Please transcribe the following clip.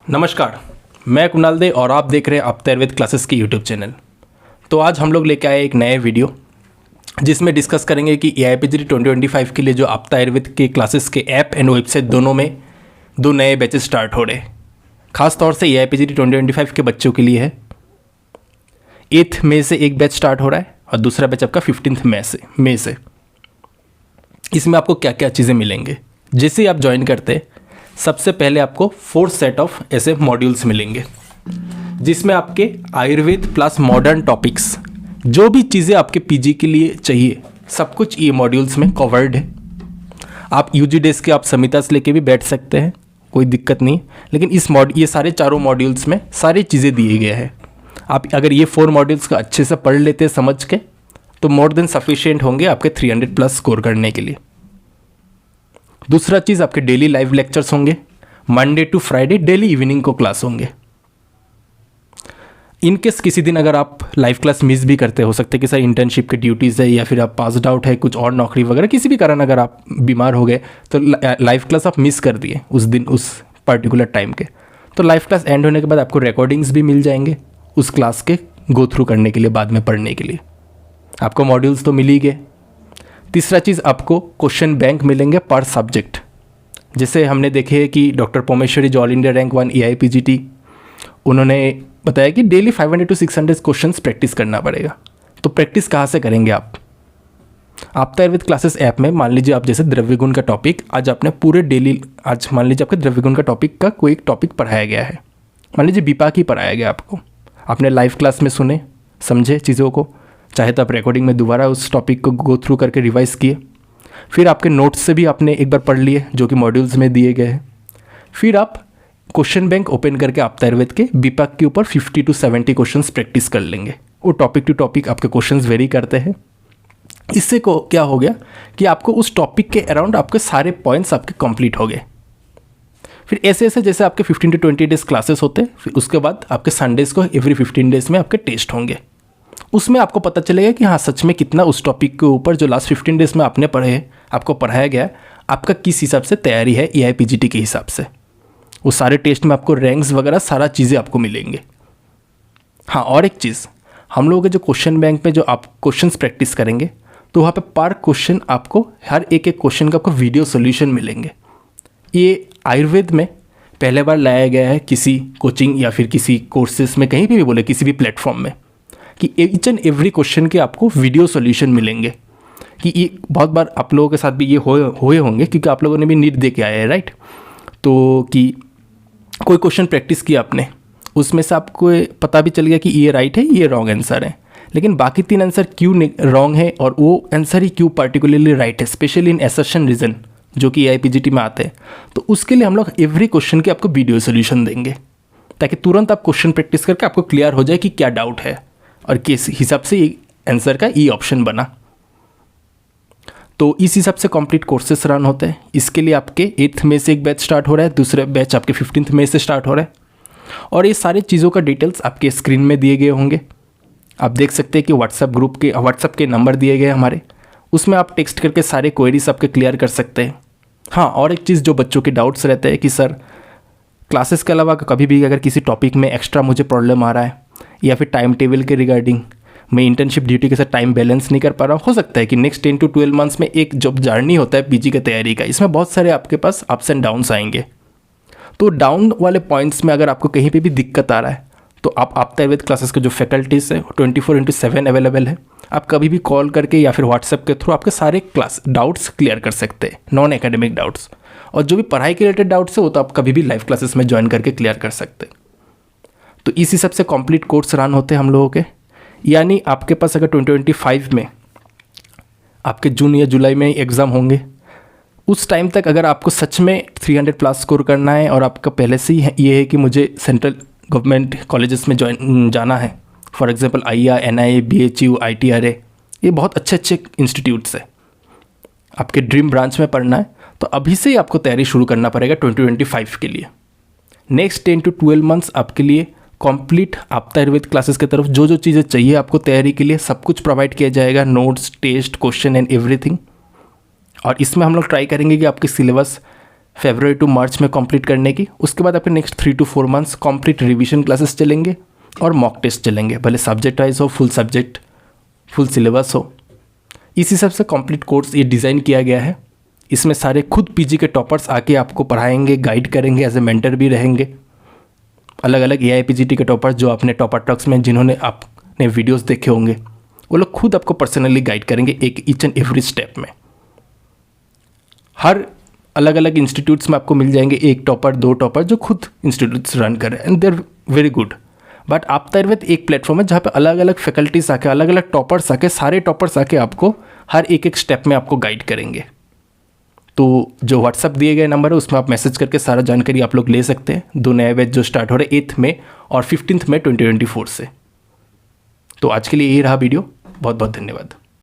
नमस्कार, मैं कुणाल दे और आप देख रहे हैं आप आयुर्वेद क्लासेस की यूट्यूब चैनल। तो आज हम लोग लेके आए एक नए वीडियो जिसमें डिस्कस करेंगे कि AIPGT 2025 के लिए जो आप आयुर्वेद के क्लासेस के ऐप एंड वेबसाइट दोनों में दो नए बैचेस स्टार्ट हो रहे हैं। खास तौर से AIPGT 2025 के बच्चों के लिए है। 8 मई से एक बैच स्टार्ट हो रहा है और दूसरा बैच आपका 15 मई से। इसमें आपको क्या क्या चीज़ें मिलेंगे, जैसे ही आप ज्वाइन करते हैं सबसे पहले आपको 4 सेट ऑफ ऐसे मॉड्यूल्स मिलेंगे जिसमें आपके आयुर्वेद प्लस मॉडर्न टॉपिक्स जो भी चीज़ें आपके पीजी के लिए चाहिए सब कुछ ये मॉड्यूल्स में कवर्ड है। आप यूजी डेज के आप संहिता से लेके भी बैठ सकते हैं, कोई दिक्कत नहीं। लेकिन ये सारे चारों मॉड्यूल्स में सारी चीज़ें दिए गए हैं। आप अगर ये 4 मॉड्यूल्स का अच्छे से पढ़ लेते हैं समझ के तो मोर देन सफिशिएंट होंगे आपके 300 प्लस स्कोर करने के लिए। दूसरा चीज़ आपके डेली लाइव लेक्चर्स होंगे, Monday to Friday daily evening को क्लास होंगे। इनकेस किसी दिन अगर आप लाइव क्लास मिस भी करते हो सकते कि सर इंटर्नशिप की ड्यूटीज़ है या फिर आप पास्ड आउट है, कुछ और नौकरी वगैरह किसी भी कारण अगर आप बीमार हो गए तो लाइव क्लास आप मिस कर दिए उस दिन उस पर्टिकुलर टाइम के, तो लाइव क्लास एंड होने के बाद आपको रिकॉर्डिंग्स भी मिल जाएंगे उस क्लास के गो थ्रू करने के लिए, बाद में पढ़ने के लिए। आपको मॉड्यूल्स तो मिल ही गए। तीसरा चीज़ आपको क्वेश्चन बैंक मिलेंगे पर सब्जेक्ट। जैसे हमने देखे कि डॉक्टर पोमेश्वरी जो ऑल इंडिया रैंक 1 AIPGT उन्होंने बताया कि डेली 500 to 600 क्वेश्चंस प्रैक्टिस करना पड़ेगा। तो प्रैक्टिस कहाँ से करेंगे आप आयुर्वेद क्लासेस ऐप में। मान लीजिए आप जैसे द्रव्यगुण का टॉपिक आज आपने पूरे डेली, आज मान लीजिए आपके द्रव्यगुण का टॉपिक का कोई एक टॉपिक पढ़ाया गया है, मान लीजिए बीपाक ही पढ़ाया गया आपको, आपने लाइव क्लास में सुने समझे चीज़ों को, चाहे तो आप रिकॉर्डिंग में दोबारा उस टॉपिक को गो थ्रू करके रिवाइज किए, फिर आपके नोट्स से भी आपने एक बार पढ़ लिए जो कि मॉड्यूल्स में दिए गए हैं। फिर आप क्वेश्चन बैंक ओपन करके आप आयुर्वेद के बीपाक के ऊपर 50 to 70 क्वेश्चंस प्रैक्टिस कर लेंगे। वो टॉपिक टू टॉपिक आपके क्वेश्चंस वेरी करते हैं। इससे को क्या हो गया कि आपको उस टॉपिक के अराउंड आपके सारे पॉइंट्स आपके कंप्लीट हो गए। फिर ऐसे ऐसे जैसे आपके 15 to 20 डेज क्लासेस होते हैं, फिर उसके बाद आपके संडेज़ को एवरी 15 डेज में आपके टेस्ट होंगे। उसमें आपको पता चलेगा कि हाँ सच में कितना उस टॉपिक के ऊपर जो लास्ट 15 डेज में आपने पढ़े हैं, आपको पढ़ाया गया, आपका किस हिसाब से तैयारी है AIPGT के हिसाब से। वो सारे टेस्ट में आपको रैंक्स वगैरह सारा चीज़ें आपको मिलेंगे। हाँ, और एक चीज़, हम लोगों के जो क्वेश्चन बैंक में जो आप क्वेश्चंस प्रैक्टिस करेंगे तो वहाँ पे पर क्वेश्चन आपको हर एक क्वेश्चन का आपको वीडियो सोल्यूशन मिलेंगे। ये आयुर्वेद में पहले बार लाया गया है किसी कोचिंग या फिर किसी कोर्सेज में, कहीं भी बोले किसी भी प्लेटफॉर्म में, कि ईच एंड एवरी क्वेश्चन के आपको वीडियो सॉल्यूशन मिलेंगे। कि ये बहुत बार आप लोगों के साथ भी ये हुए होंगे क्योंकि आप लोगों ने भी नीट दे के आए हैं, राइट। तो कि कोई क्वेश्चन प्रैक्टिस किया आपने, उसमें से आपको पता भी चल गया कि ये राइट है ये रॉन्ग आंसर है, लेकिन बाकी 3 आंसर क्यों रॉन्ग है और वो आंसर ही क्यों पर्टिकुलरली राइट है, स्पेशली इन असर्शन रीजन जो कि AIPGT में आते हैं। तो उसके लिए हम लोग एवरी क्वेश्चन के आपको वीडियो सोल्यूशन देंगे ताकि तुरंत आप क्वेश्चन प्रैक्टिस करके आपको क्लियर हो जाए कि क्या डाउट है और किस हिसाब से ये आंसर का ई ऑप्शन बना। तो इस हिसाब से कंप्लीट कोर्सेस रन होते हैं। इसके लिए आपके 8 मई से एक बैच स्टार्ट हो रहा है, दूसरा बैच आपके 15 मई से स्टार्ट हो रहा है। और ये सारी चीज़ों का डिटेल्स आपके स्क्रीन में दिए गए होंगे। आप देख सकते हैं कि व्हाट्सएप के नंबर दिए गए हमारे, उसमें आप टेक्स्ट करके सारे क्वेरीज आपके क्लियर कर सकते हैं। हाँ, और एक चीज़ जो बच्चों के डाउट्स रहते हैं कि सर क्लासेस के अलावा कभी भी अगर किसी टॉपिक में एक्स्ट्रा मुझे प्रॉब्लम आ रहा है या फिर टाइम टेबल के रिगार्डिंग मैं इंटर्नशिप ड्यूटी के साथ टाइम बैलेंस नहीं कर पा रहा हूँ, हो सकता है कि नेक्स्ट 10 to 12 मंथ्स में एक जब जर्नी होता है पीजी की तैयारी का, इसमें बहुत सारे आपके पास अप्स एंड डाउन्स आएंगे। तो डाउन वाले पॉइंट्स में अगर आपको कहीं पे भी दिक्कत आ रहा है तो आप आयुर्वेद क्लासेस के जो फैकल्टीज़ है 24/7 अवेलेबल है। आप कभी भी कॉल करके या फिर व्हाट्सएप के थ्रू आपके सारे क्लास डाउट्स क्लियर कर सकते हैं, नॉन एकेडमिक डाउट्स। और जो भी पढ़ाई के रिलेटेड डाउट्स है वो तो आप कभी भी लाइव क्लासेस में ज्वाइन करके क्लियर कर सकते हैं। तो इस हिसाब से कंप्लीट कोर्स रन होते हैं हम लोगों के। यानी आपके पास अगर 2025 में आपके जून या जुलाई में एग्ज़ाम होंगे, उस टाइम तक अगर आपको सच में 300 प्लस स्कोर करना है और आपका पहले से ही ये है कि मुझे सेंट्रल गवर्नमेंट कॉलेजेस में जाना है, for example IIA, NIA, BHU, ITRA, ये बहुत अच्छे इंस्टीट्यूट्स है, आपके ड्रीम ब्रांच में पढ़ना है, तो अभी से ही आपको तैयारी शुरू करना पड़ेगा 2025 के लिए। नेक्स्ट 10 to 12 मंथ्स आपके लिए कंप्लीट आयुर्वेद क्लासेस की तरफ जो जो चीज़ें चाहिए आपको तैयारी के लिए सब कुछ प्रोवाइड किया जाएगा, notes, test, question and everything. और इसमें हम लोग ट्राई करेंगे कि आपके सिलेबस फरवरी टू मार्च में कंप्लीट करने की। उसके बाद आपके next 3 to 4 months complete revision classes चलेंगे और मॉक टेस्ट चलेंगे, भले सब्जेक्ट वाइज हो, फुल सब्जेक्ट, फुल सिलेबस हो। इस हिसाब से कंप्लीट कोर्स ये डिज़ाइन किया गया है। इसमें सारे खुद पीजी के टॉपर्स आके आपको पढ़ाएंगे, गाइड करेंगे, एज ए मेंटर भी रहेंगे। अलग अलग AIPGT के टॉपर्स जो आपने टॉपर टॉक्स में जिन्होंने आपने वीडियोस देखे होंगे, वो लोग खुद आपको पर्सनली गाइड करेंगे एक ईच एंड एवरी स्टेप में। हर अलग अलग इंस्टीट्यूट्स में आपको मिल जाएंगे 1 टॉपर 2 टॉपर जो खुद इंस्टीट्यूट्स रन कर रहे हैं, and they are very good. But आपतायुर्वेद एक प्लेटफॉर्म है जहाँ पे अलग अलग फैकल्टीज आके, अलग अलग टॉपर्स आके, सारे टॉपर्स आके आपको हर एक स्टेप में आपको गाइड करेंगे। तो जो व्हाट्सअप दिए गए नंबर है उसमें आप मैसेज करके सारा जानकारी आप लोग ले सकते हैं। 2 नए बैच जो स्टार्ट हो रहे हैं 8 मई और 15 मई 2024 से। तो आज के लिए यही रहा वीडियो। बहुत बहुत धन्यवाद।